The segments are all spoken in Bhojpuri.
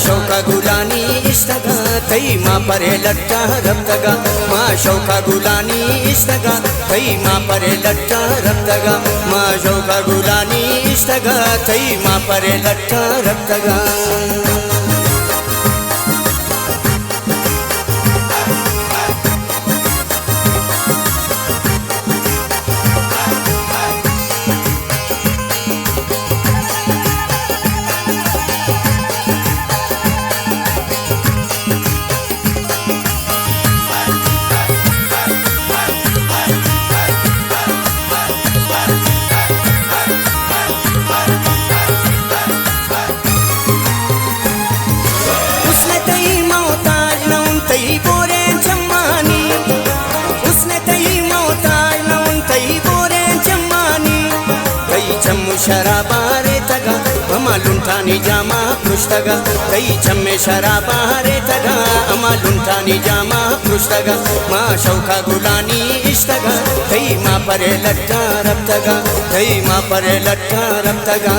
शौका गुलानी इष्टगा थई माँ परे लट्टा रक्तगा माँ शौका गुलानी इष्टगा थई माँ परे लट्टा रक्तगा माँ शौका गुलानी इष्टगा थई माँ परे लट्टा रक्तगा शराबारे तगा अमा लुंठानी जामा पृष्ठगा कई चम्मे शराबारे तगा अमा लुंठानी जामा पृष्ठगा माँ शौका गुलानी इष्टगा कई माँ परे लट्टा रक्तगा कई माँ परे लट्टा रक्तगा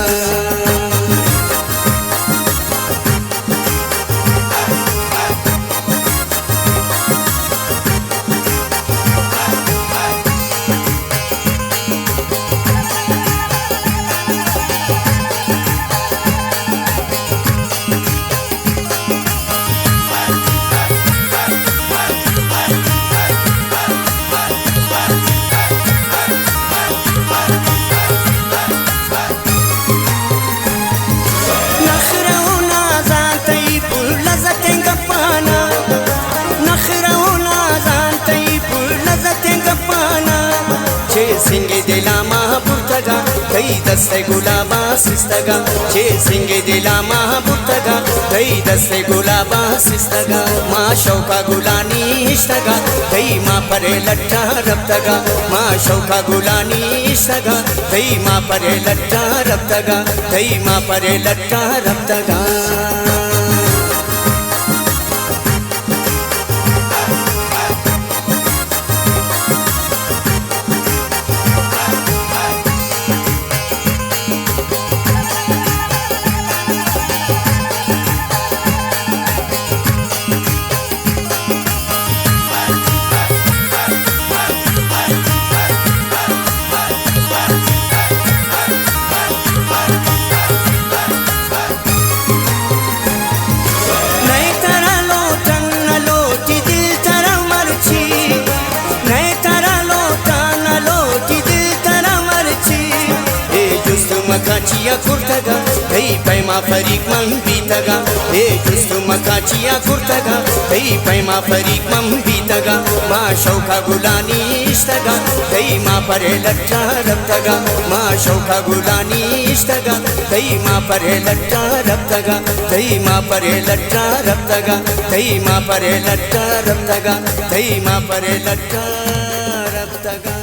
सिंगे दिला महापुर्तगा कई दस्ते गुलाबा सिस्तगा चे सिंगे दिला महापुर्तगा कई दस्ते गुलाबा सिस्तगा माँ शौका गुलानी इष्टगा कई माँ परे लट्टा रक्तगा माँ शौका गुलानी इष्टगा कई माँ परे लट्टा रक्तगा कई माँ परे लट्टा रक्तगा मकाचिया कुर्तगा कई पैमा फरीक मन बीतगा ए जुस्तु मकाचिया कुर्तगा कई पैमा फरीक मन बीतगा माँ शौका गुलानी इष्टगा कई माँ परे लट्टा रक्तगा माँ शौका गुलानी इष्टगा कई माँ परे लट्टा रक्तगा कई माँ परे लट्टा रक्तगा कई माँ परे लट्टा रक्तगा कई माँ परे लट्टा रक्तगा।